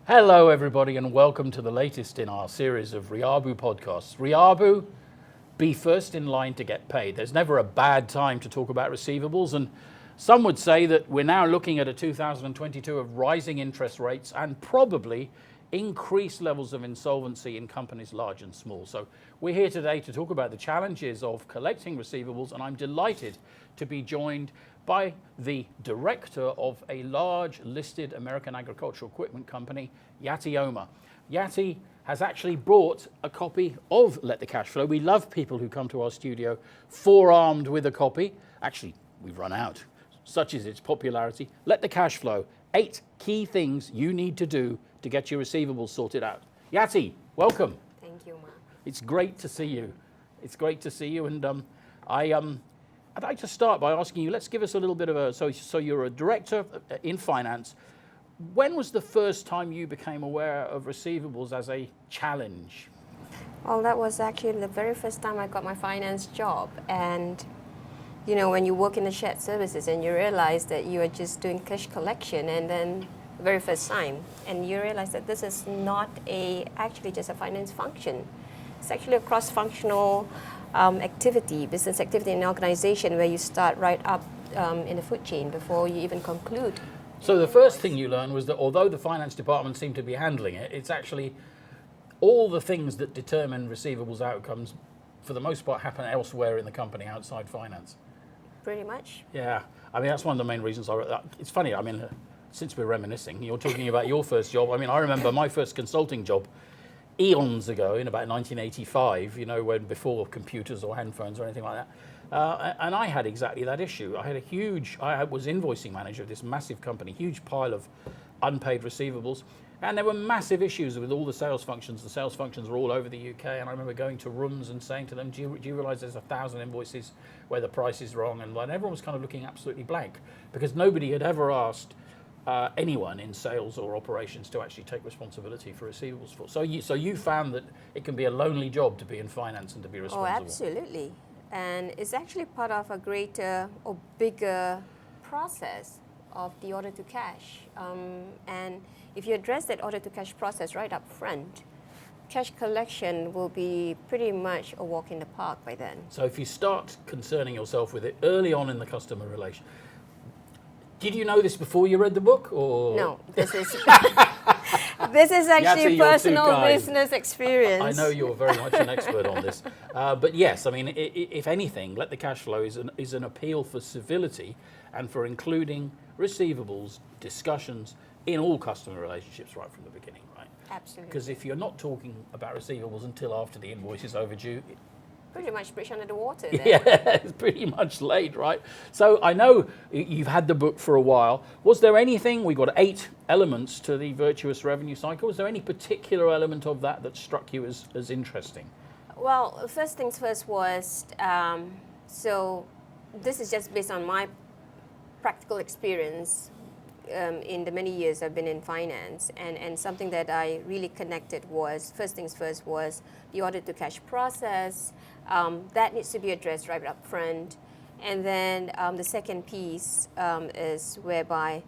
Hello, everybody, and welcome to the latest in our series of RIABU podcasts. RIABU, be first in line to get paid. There's never a bad time to talk about receivables, and some would say that we're now looking at a 2022 of rising interest rates and probably increased levels of insolvency in companies large and small. So we're here today to talk about the challenges of collecting receivables, and I'm delighted to be joined by the director of a large listed American agricultural equipment company, Yati Omar. Yati has actually brought a copy of Let the Cash Flow. We love people who come to our studio forearmed with a copy. Actually, we've run out. Such is its popularity. Let the Cash Flow, 8 key things you need to do to get your receivables sorted out. Yati, welcome. Thank you, Mark. It's great to see you. It's great to see you, and I'd like to start by asking you, let's give us a little bit of a, so you're a director in finance. When was the first time you became aware of receivables as a challenge? Well, that was actually the very first time I got my finance job. And, you know, when you work in the shared services and you realize that you are just doing cash collection, and then the very first time, and you realize that this is not actually just a finance function. It's actually a cross-functional business activity in an organization where you start right up in the food chain before you even conclude. So the first thing you learned was that although the finance department seemed to be handling it, it's actually all the things that determine receivables outcomes, for the most part, happen elsewhere in the company outside finance. Pretty much. Yeah, I mean, that's one of the main reasons I wrote that. It's funny, I mean, since we're reminiscing, you're talking about your first job. I mean, I remember my first consulting job eons ago, in about 1985, you know, when before computers or handphones or anything like that. And I had exactly that issue. I was invoicing manager of this massive company, huge pile of unpaid receivables. And there were massive issues with all the sales functions. The sales functions were all over the UK. And I remember going to rooms and saying to them, do you realize there's 1,000 invoices where the price is wrong? And everyone was kind of looking absolutely blank because nobody had ever asked anyone in sales or operations to actually take responsibility for receivables for. So you found that it can be a lonely job to be in finance and to be responsible. Oh, absolutely. And it's actually part of a greater or bigger process of the order to cash. And if you address that order to cash process right up front, cash collection will be pretty much a walk in the park by then. So if you start concerning yourself with it early on in the customer relation, did you know this before you read the book, or no? This is actually Yati, personal business experience. I know you're very much an expert on this, but yes, I mean, if anything, Let the Cash Flow is an appeal for civility and for including receivables discussions in all customer relationships right from the beginning, right? Absolutely. Because if you're not talking about receivables until after the invoice is overdue, pretty much bridge under the water there. Yeah, it's pretty much late, right? So I know you've had the book for a while. Was there anything, we got 8 elements to the virtuous revenue cycle. Was there any particular element of that struck you as interesting? Well, first things first was, so this is just based on my practical experience in the many years I've been in finance, and something that I really connected was, first things first was the order to cash process. That needs to be addressed right up front. And then the second piece is whereby,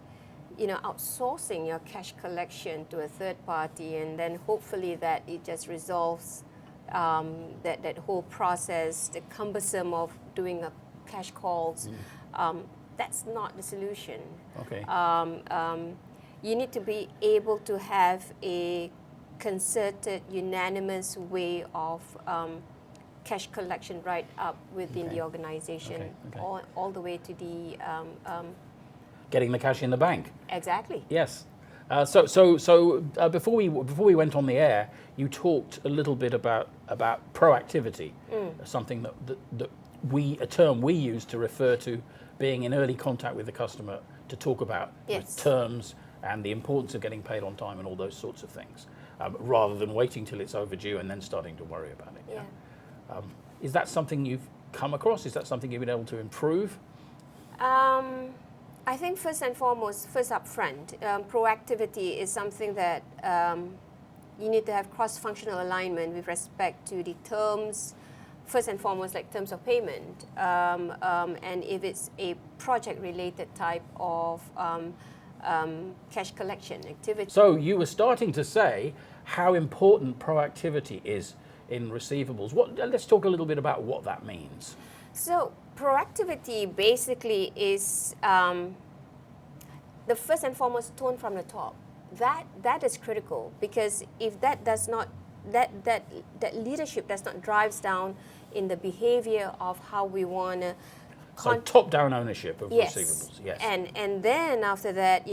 you know, outsourcing your cash collection to a third party, and then hopefully that it just resolves that whole process, the cumbersome of doing a cash calls. That's not the solution. Okay. You need to be able to have a concerted, unanimous way of cash collection right up within the organization, all the way to the getting the cash in the bank. Exactly. Yes. So before we went on the air, you talked a little bit about proactivity, something that a term we use to refer to being in early contact with the customer to talk about terms and the importance of getting paid on time and all those sorts of things, rather than waiting till it's overdue and then starting to worry about it. Yeah. Is that something you've come across? Is that something you've been able to improve? I think first and foremost, first up front, proactivity is something that you need to have cross-functional alignment with respect to the terms, first and foremost, like terms of payment. And if it's a project-related type of cash collection activity. So you were starting to say how important proactivity is in receivables. Let's talk a little bit about what that means. So proactivity basically is the first and foremost tone from the top. That is critical, because if that does not, that leadership does not drives down in the behavior of how we want to. So top-down ownership of receivables. Yes. And then after that,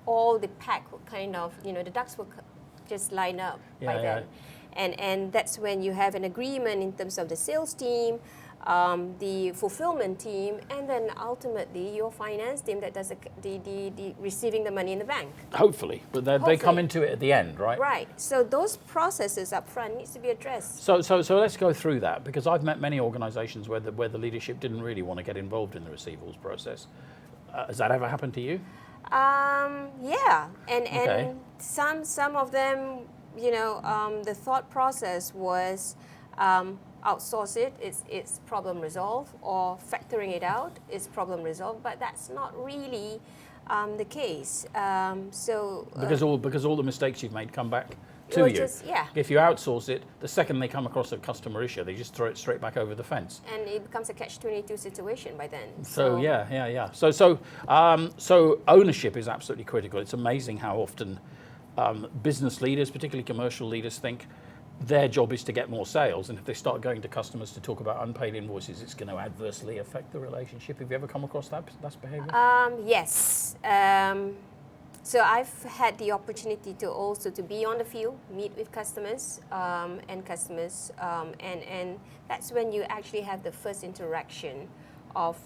all the pack will kind of, the ducks will just line up by then. And that's when you have an agreement in terms of the sales team, the fulfillment team, and then ultimately your finance team that does the receiving the money in the bank. Hopefully, but they come into it at the end, right? Right. So those processes up front needs to be addressed. So let's go through that, because I've met many organisations where the leadership didn't really want to get involved in the receivables process. Has that ever happened to you? Yeah, and Okay. some of them, the thought process was outsource it, it's problem resolved, or factoring it out is problem resolved, but that's not really the case. Because all the mistakes you've made come back to you. Yeah. If you outsource it, the second they come across a customer issue, they just throw it straight back over the fence. And it becomes a catch-22 situation by then. So yeah. So ownership is absolutely critical. It's amazing how often business leaders, particularly commercial leaders, think their job is to get more sales, and if they start going to customers to talk about unpaid invoices, it's going to adversely affect the relationship. Have you ever come across that behaviour? Yes. So I've had the opportunity to also to be on the field, meet with customers, and that's when you actually have the first interaction of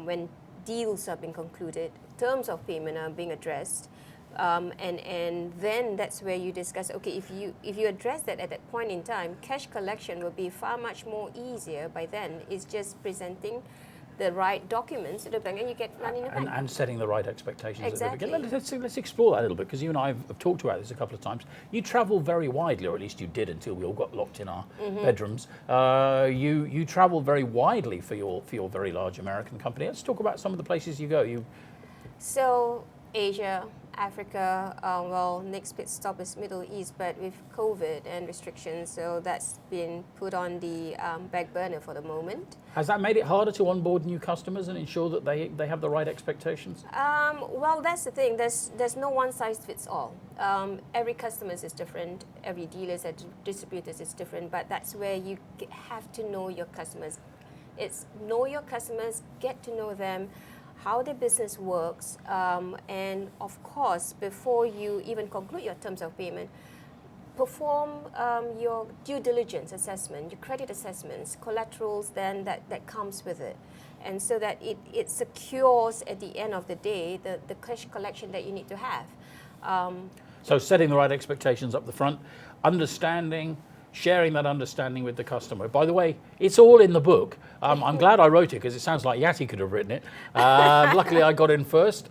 when deals are being concluded, terms of payment are being addressed. And then that's where you discuss, okay, if you address that at that point in time, cash collection will be far much more easier by then. It's just presenting the right documents to the bank, and you get money in the bank. And setting the right expectations Exactly. at the beginning. Let's explore that a little bit, because you and I have talked about this a couple of times. You travel very widely, or at least you did until we all got locked in our bedrooms. You travel very widely for your very large American company. Let's talk about some of the places you go. So Asia, Africa, next pit stop is Middle East, but with COVID and restrictions, so that's been put on the back burner for the moment. Has that made it harder to onboard new customers and ensure that they have the right expectations? Well, that's the thing. There's no one size fits all. Every customer is different. Every dealers and distributors is different. But that's where you have to know your customers. It's know your customers, get to know them, how the business works, and of course, before you even conclude your terms of payment, perform your due diligence assessment, your credit assessments, collaterals then that comes with it. And so that it secures at the end of the day the cash collection that you need to have. So setting the right expectations up the front, understanding, sharing that understanding with the customer. By the way, it's all in the book. I'm glad I wrote it, because it sounds like Yati could have written it. Luckily, I got in first.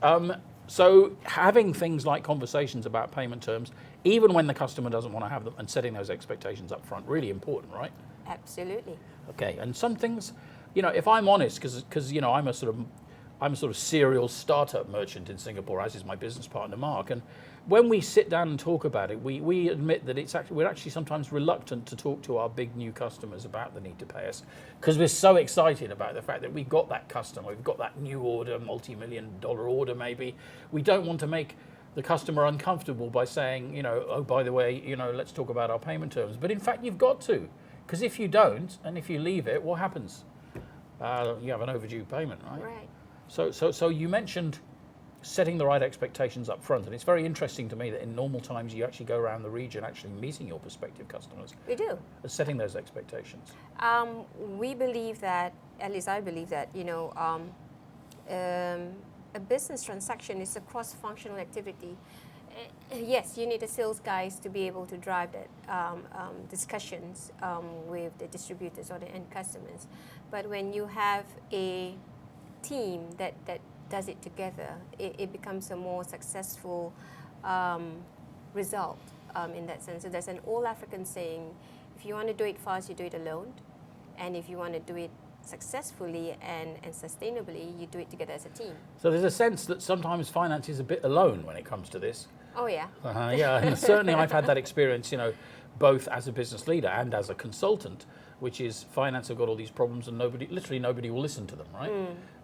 So having things like conversations about payment terms, even when the customer doesn't want to have them, and setting those expectations up front, really important, right? Absolutely. Okay, and some things, if I'm honest, because I'm a sort of serial startup merchant in Singapore, as is my business partner Mark, and when we sit down and talk about it, we admit that we're actually sometimes reluctant to talk to our big new customers about the need to pay us, because we're so excited about the fact that we've got that customer, we've got that new order, multi-million-dollar order maybe. We don't want to make the customer uncomfortable by saying, oh, by the way, let's talk about our payment terms. But in fact, you've got to, because if you don't, and if you leave it, what happens? You have an overdue payment, right? Right. So you mentioned setting the right expectations up front, and it's very interesting to me that in normal times you actually go around the region actually meeting your prospective customers. We do. Setting those expectations. We believe that, at least I believe that, a business transaction is a cross-functional activity. Yes, you need the sales guys to be able to drive that discussions with the distributors or the end customers. But when you have a team that does it together, it becomes a more successful result in that sense. So there's an old African saying, if you want to do it fast, you do it alone. And if you want to do it successfully and sustainably, you do it together as a team. So there's a sense that sometimes finance is a bit alone when it comes to this. Oh yeah. Yeah, and certainly I've had that experience, both as a business leader and as a consultant, which is finance have got all these problems and literally nobody will listen to them, right?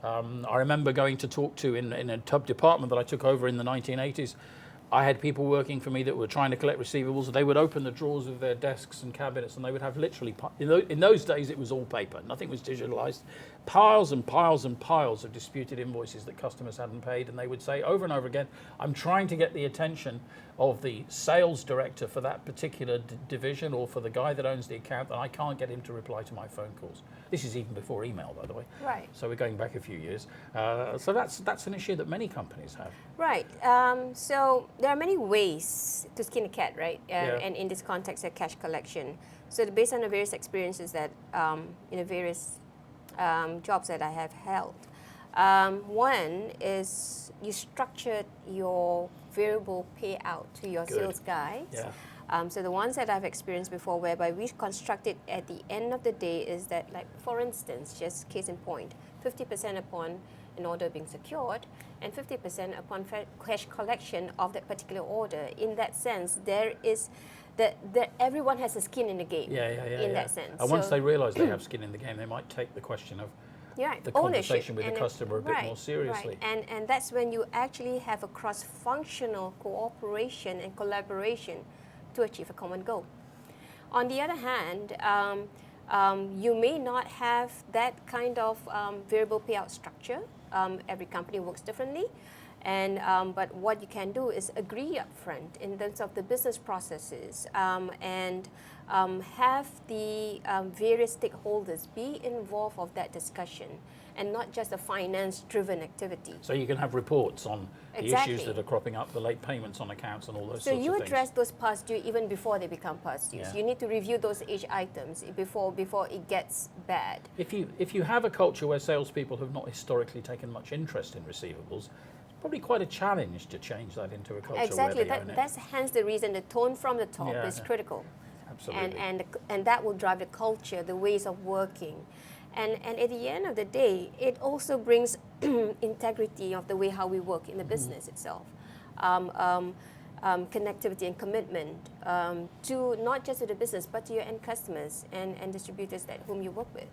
I remember going to talk to, in a department that I took over in the 1980s, I had people working for me that were trying to collect receivables. They would open the drawers of their desks and cabinets and they would have literally, in those days it was all paper, nothing was digitalized, piles and piles and piles of disputed invoices that customers hadn't paid, and they would say over and over again, I'm trying to get the attention of the sales director for that particular division or for the guy that owns the account, and I can't get him to reply to my phone calls. This is even before email, by the way. Right. So we're going back a few years. So that's an issue that many companies have. Right. So there are many ways to skin a cat, right? And in this context, of cash collection. So based on the various experiences that in the various jobs that I have held, one is you structured your variable payout to your sales guys. Yeah. So the ones that I've experienced before, whereby we constructed at the end of the day, is that, like, for instance, just case in point, 50% upon an order being secured and 50% upon cash collection of that particular order. In that sense, there is that everyone has a skin in the game. In that sense. And once they realise they have skin in the game, they might take the question of the conversation with the customer a bit more seriously. Right. And that's when you actually have a cross-functional cooperation and collaboration to achieve a common goal. On the other hand, you may not have that kind of variable payout structure. Every company works differently. But what you can do is agree up front in terms of the business processes and have the various stakeholders be involved of that discussion and not just a finance-driven activity. So you can have reports on the issues that are cropping up, the late payments on accounts and all those sorts of things. So you address those past due even before they become past dues. You need to review those age items before it gets bad. If you have a culture where salespeople have not historically taken much interest in receivables, probably quite a challenge to change that into a culture exactly. where they own it. That's hence the reason the tone from the top is critical. Absolutely. And that will drive the culture, the ways of working. And at the end of the day, it also brings integrity of the way how we work in the business itself. Connectivity and commitment to not just to the business, but to your end customers and distributors whom you work with.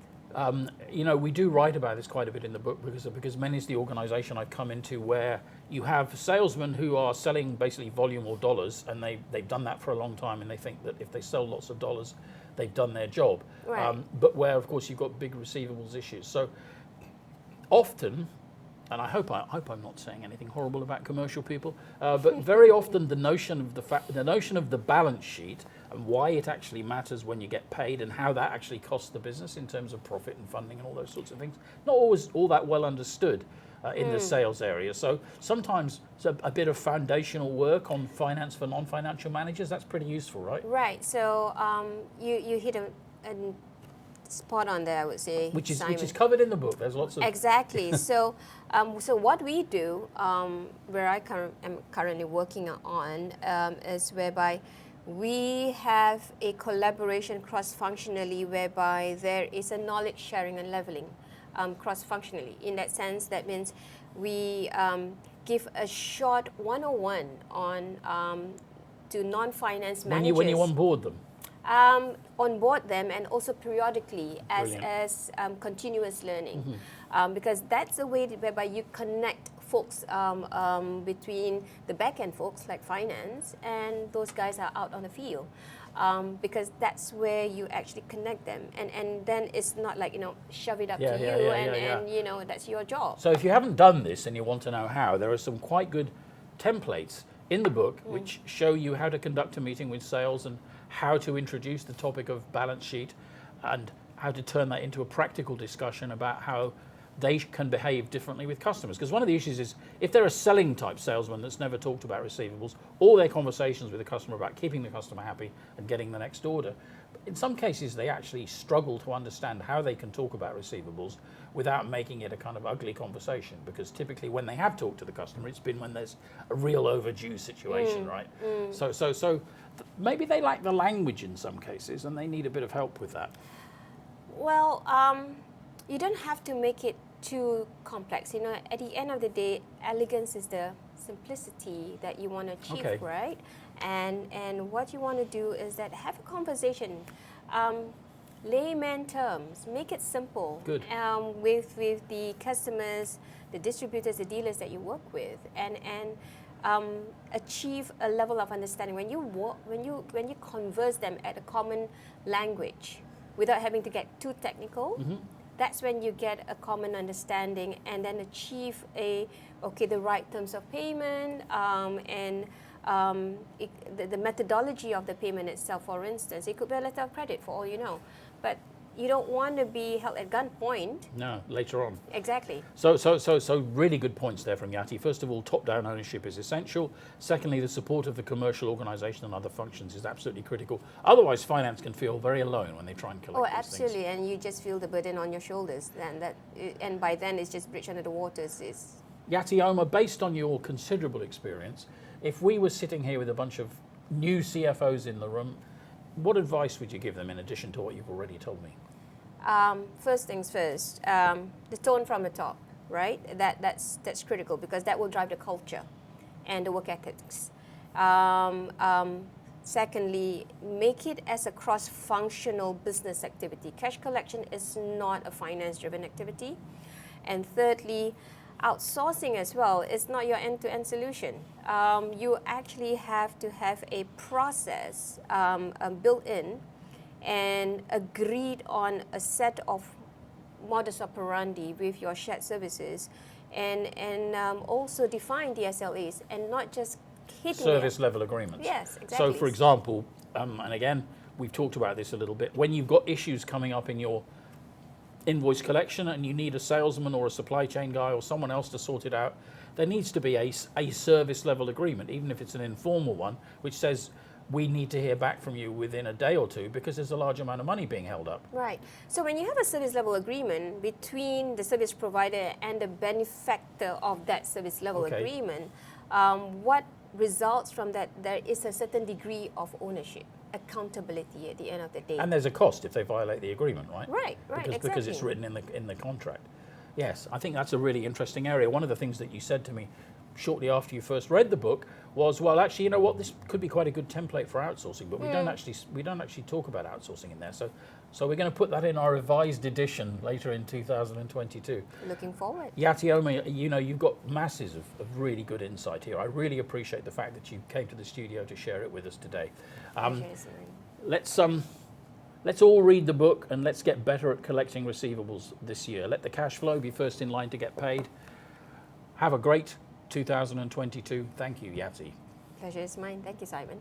We do write about this quite a bit in the book because many is the organisation I've come into where you have salesmen who are selling basically volume or dollars, and they've done that for a long time, and they think that if they sell lots of dollars, they've done their job. Right. But where, of course, you've got big receivables issues. So often, and I hope I'm not saying anything horrible about commercial people, but very often the notion of the balance sheet and why it actually matters when you get paid and how that actually costs the business in terms of profit and funding and all those sorts of things, not always all that well understood in the sales area. So sometimes a bit of foundational work on finance for non-financial managers, that's pretty useful, right? Right. So you hit a spot on there, I would say, which is Simon. in the book. There's lots of exactly. So what we do, where I am currently working on, is whereby we have a collaboration cross-functionally, whereby there is a knowledge sharing and leveling cross-functionally. In that sense, that means we give a short 101 on to non-finance managers. When you onboard them. Onboard them, and also periodically as continuous learning, because that's a way whereby you connect folks between the back-end folks like finance and those guys are out on the field, because that's where you actually connect them, and then it's not like shove it up to you and that's your job. So if you haven't done this and you want to know how, there are some quite good templates in the book which show you how to conduct a meeting with sales and how to introduce the topic of balance sheet and how to turn that into a practical discussion about how they can behave differently with customers. Because one of the issues is if they're a selling type salesman that's never talked about receivables, all their conversations with the customer about keeping the customer happy and getting the next order, in some cases they actually struggle to understand how they can talk about receivables without making it a kind of ugly conversation, because typically when they have talked to the customer, it's been when there's a real overdue situation, right? So maybe they lack the language in some cases and they need a bit of help with that. Well, You don't have to make it too complex. You know, at the end of the day, elegance is the simplicity that you want to achieve, Okay. right? And what you want to do is that have a conversation, layman terms, make it simple. Good. With the customers, the distributors, the dealers that you work with, and achieve a level of understanding. When you converse them at a common language, without having to get too technical. Mm-hmm. That's when you get a common understanding and then achieve the right terms of payment and the methodology of the payment itself. For instance, it could be a letter of credit for all you know, but you don't want to be held at gunpoint. No, later on. Exactly. So really good points there from Yati. First of all, top-down ownership is essential. Secondly, the support of the commercial organisation and other functions is absolutely critical. Otherwise, finance can feel very alone when they try and collect these absolutely, things. and you just feel the burden on your shoulders, and by then it's just bridge under the waters. Yati Omar, based on your considerable experience, if we were sitting here with a bunch of new CFOs in the room, what advice would you give them in addition to what you've already told me? First things first, the tone from the top, right? That's critical because that will drive the culture and the work ethics. Secondly, make it as a cross-functional business activity. Cash collection is not a finance-driven activity. And thirdly, outsourcing as well is not your end-to-end solution. You actually have to have a process built in and agreed on a set of modus operandi with your shared services, and also define the SLAs and not just hitting Service level agreements. Yes, exactly. So for example, and again, we've talked about this a little bit, when you've got issues coming up in your invoice collection and you need a salesman or a supply chain guy or someone else to sort it out, there needs to be a service level agreement, even if it's an informal one, which says we need to hear back from you within a day or two because there's a large amount of money being held up. Right. So when you have a service level agreement between the service provider and the benefactor of that service level agreement, what results from that, there is a certain degree of ownership, accountability at the end of the day. And there's a cost if they violate the agreement, right? Right, exactly. Because it's written in the contract. Yes, I think that's a really interesting area. One of the things that you said to me shortly after you first read the book was, well, actually, you know what, this could be quite a good template for outsourcing, but we don't actually talk about outsourcing in there. So we're going to put that in our revised edition later in 2022. Looking forward. Yati Omar, you know, you've got masses of really good insight here. I really appreciate the fact that you came to the studio to share it with us today. Let's all read the book and let's get better at collecting receivables this year. Let the cash flow be first in line to get paid. Have a great 2022. Thank you, Yati. Pleasure is mine. Thank you, Simon.